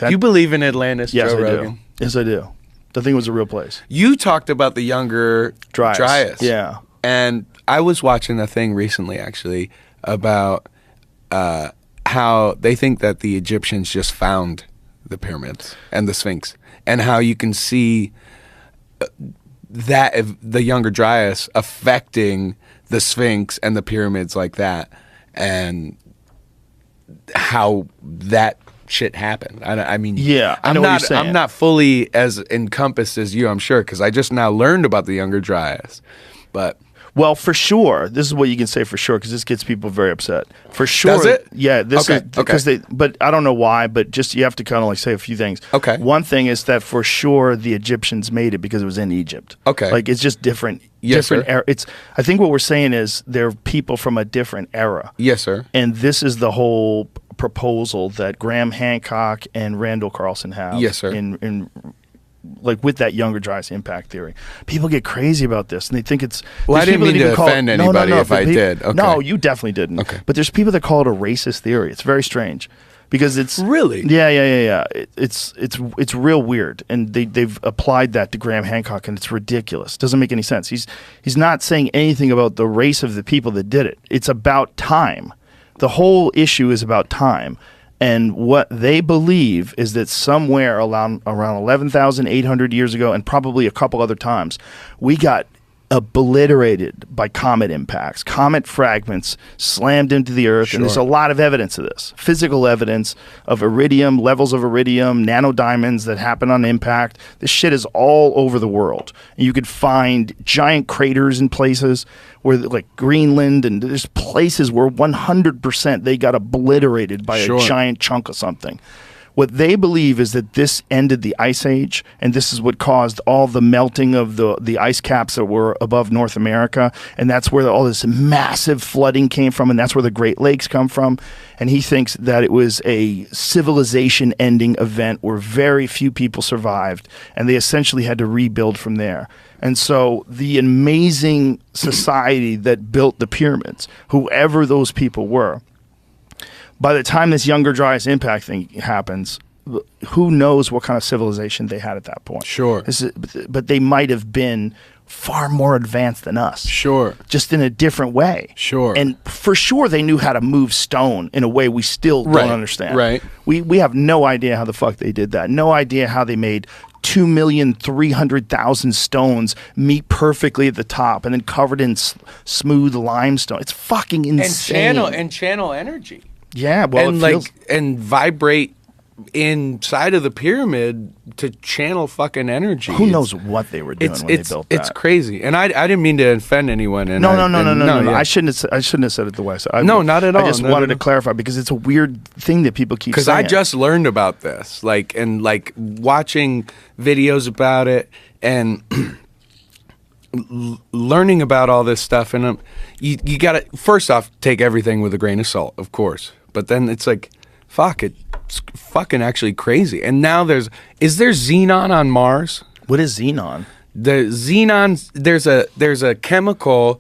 You believe in Atlantis, yes, Joe I Rogan? do. Yes, I do. The thing was a real place. You talked about the younger Dryas. Yeah. And I was watching a thing recently, actually, about how they think that the Egyptians just found the pyramids and the Sphinx, and how you can see that the younger Dryas affecting the Sphinx and the pyramids like that, and how that shit happened. I mean, yeah, I know what you're saying. I'm not fully as encompassed as you, I'm sure, because I just now learned about the younger Dryas. But well, for sure, this is what you can say for sure, because this gets people very upset. For sure, does it? Yeah, this okay, is because they. But I don't know why. But just you have to kind of like say a few things. Okay. One thing is that for sure the Egyptians made it because it was in Egypt. Okay. Like it's just different. Yes, different sir. era. It's. I think what we're saying is they're people from a different era. Yes, sir. And this is the whole proposal that Graham Hancock and Randall Carlson have. Yes, sir. In like with that younger Dryas impact theory, people get crazy about this and they think it's. Well, I didn't mean to offend anybody if I did. Okay. No, you definitely didn't. Okay. But there's people that call it a racist theory. It's very strange, because it's really. Yeah. It's real weird, and they've applied that to Graham Hancock, and it's ridiculous. Doesn't make any sense. He's not saying anything about the race of the people that did it. It's about time. The whole issue is about time. And what they believe is that somewhere around 11,800 years ago, and probably a couple other times, we got obliterated by comet impacts. Comet fragments slammed into the earth, Sure. and there's a lot of evidence of this. Physical evidence of iridium, levels of iridium, nanodiamonds that happen on impact. This shit is all over the world. And you could find giant craters in places where, like Greenland, and there's places where 100% they got obliterated by Sure. a giant chunk of something. What they believe is that this ended the Ice Age, and this is what caused all the melting of the ice caps that were above North America, and that's where all this massive flooding came from, and that's where the Great Lakes come from. And he thinks that it was a civilization-ending event where very few people survived, and they essentially had to rebuild from there. And so the amazing society that built the pyramids, whoever those people were, by the time this younger Dryas impact thing happens, who knows what kind of civilization they had at that point. Sure. But they might have been far more advanced than us. Sure. Just in a different way. Sure. And for sure they knew how to move stone in a way we still don't understand. Right. We have no idea how the fuck they did that. No idea how they made 2,300,000 stones meet perfectly at the top and then covered in smooth limestone. It's fucking insane. And channel energy. Yeah, well, and and vibrate inside of the pyramid to channel fucking energy. Who knows what they were doing when they built that? It's crazy, and I didn't mean to offend anyone. And No. Yeah. I shouldn't have said it the way I said. No, not at all. I just wanted to clarify, because it's a weird thing that people keep saying. Because I just learned about this, and watching videos about it and learning about all this stuff, and you gotta first off take everything with a grain of salt, of course. But then it's like, fuck, it's fucking actually crazy. And now is there xenon on Mars? What is xenon? The xenon, there's a chemical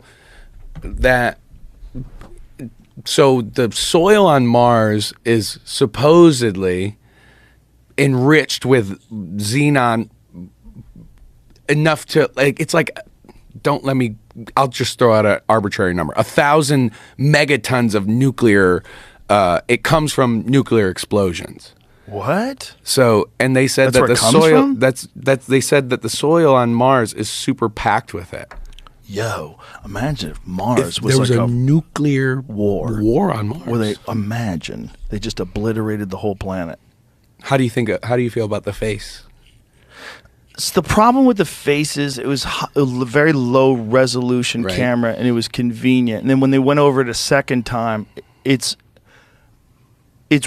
that, so the soil on Mars is supposedly enriched with xenon enough to, it's like, I'll just throw out an arbitrary number, 1,000 megatons of nuclear. It comes from nuclear explosions. What? So, and they said That's that where the it comes soil from? they said that the soil on Mars is super packed with it. Yo, imagine if Mars was there was like a nuclear war on Mars. where they just obliterated the whole planet. How do you feel about the face? So the problem with the faces, it was a very low resolution camera, and it was convenient. And then when they went over it a second time, it's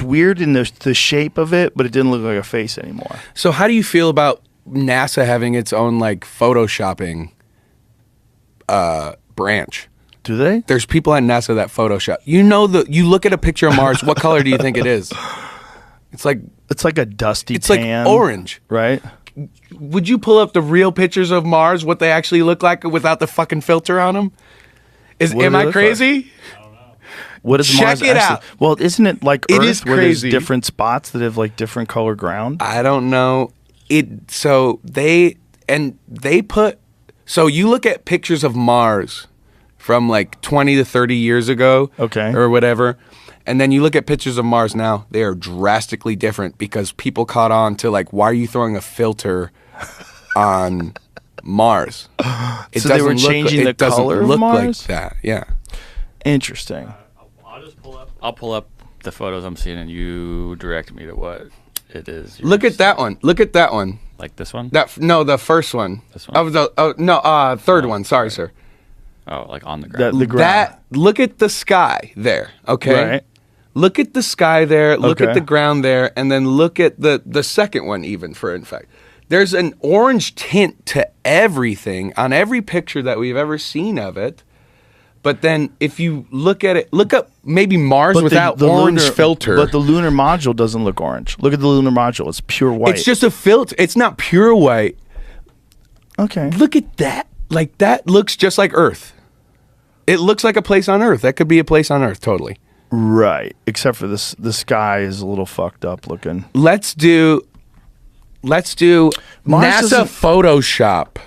weird in the shape of it, but it didn't look like a face anymore. So how do you feel about NASA having its own photoshopping branch? Do they? There's people at NASA that Photoshop. You look at a picture of Mars, what color do you think it is? It's like a dusty tan. It's like orange. Right? Would you pull up the real pictures of Mars, what they actually look like without the fucking filter on them? Am I crazy? I don't know. What does Check Mars it actually? out. Well, isn't it like It Earth is where there's crazy. different spots that have like different color ground? I don't know. So they put. So you look at pictures of Mars from like 20 to 30 years ago, Okay. or whatever, and then you look at pictures of Mars now. They are drastically different because people caught on to like, why are you throwing a filter on Mars? It So they were doesn't look- changing the it doesn't color of look Mars? like that. Yeah. Interesting. I'll pull up the photos I'm seeing, and you direct me to what it is. Look at that one. Look at that one. Like this one? The first one. This one? Third one. Sorry, sir. Oh, like on the ground. The ground. Look at the sky there. Okay. Right. Look at the sky there. Look Okay. at the ground there, and then look at the second one. Even for in fact, there's an orange tint to everything on every picture that we've ever seen of it. But then if you look at it, look up maybe Mars without the orange lunar, filter. But the lunar module doesn't look orange. Look at the lunar module. It's pure white. It's just a filter. It's not pure white. okay. Look at that. Like that looks just like Earth. It looks like a place on Earth. That could be a place on Earth, totally. Right. Except for this, the sky is a little fucked up looking. Let's do Mars NASA doesn't- Photoshop.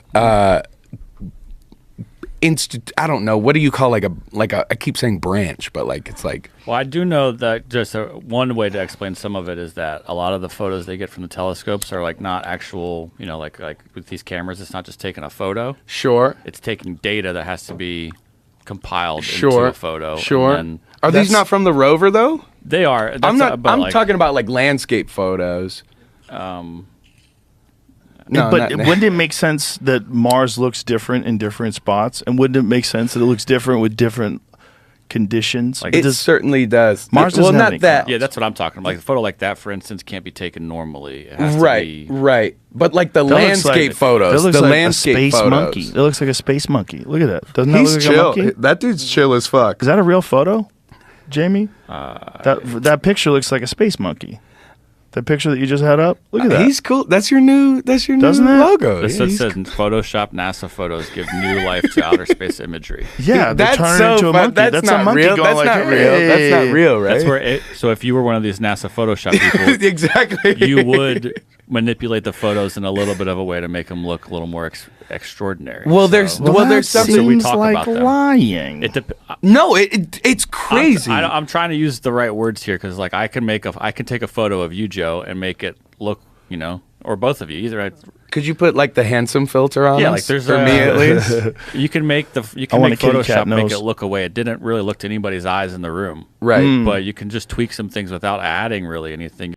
I don't know. What do you call like a? I keep saying branch, but like it's like Well, I do know that just one way to explain some of it is that a lot of the photos they get from the telescopes are like not actual, like with these cameras, it's not just taking a photo. sure, It's taking data that has to be compiled into sure, a photo. sure. And Are these That's- not from the rover though? they are. That's I'm not. but I'm like, talking about like landscape photos. No, but not- wouldn't it make sense that Mars looks different in different spots? And wouldn't it make sense that it looks different with different conditions? Like, it does certainly does. Mars well, doesn't have not any that. Yeah, that's what I'm talking about. Like a photo like that, for instance, can't be taken normally. It has Right, to be, right. But like the that looks landscape like, photos, that looks the like landscape a space photos. monkey. It looks like a space monkey. Look at that. Doesn't that He's look like chill. a monkey? That dude's chill as fuck. Is that a real photo, Jamie? That picture looks like a space monkey. That picture that you just had up. Look at that. He's cool. That's your new. Doesn't it? logo. This Yeah, it he's says Photoshop NASA photos give new life to outer space imagery. yeah, they That's turn so it into a fun. monkey. That's a not monkey real. going That's like, not real. "Hey." That's not real, right? That's where so if you were one of these NASA Photoshop people, exactly. you would manipulate the photos in a little bit of a way to make them look a little more extraordinary. Well, there's- Well, Well, that there's something- seems we talk like about them. lying. No, it's crazy. I'm trying to use the right words here because like I can take a photo of you, Joe, and make it look, or both of you. Either Could you put like the handsome filter on? yeah, us? like there's for me at least. you can make I want make a kitty cat Photoshop make nose. it look away. It didn't really look to anybody's eyes in the room, Right. but you can just tweak some things without adding really anything.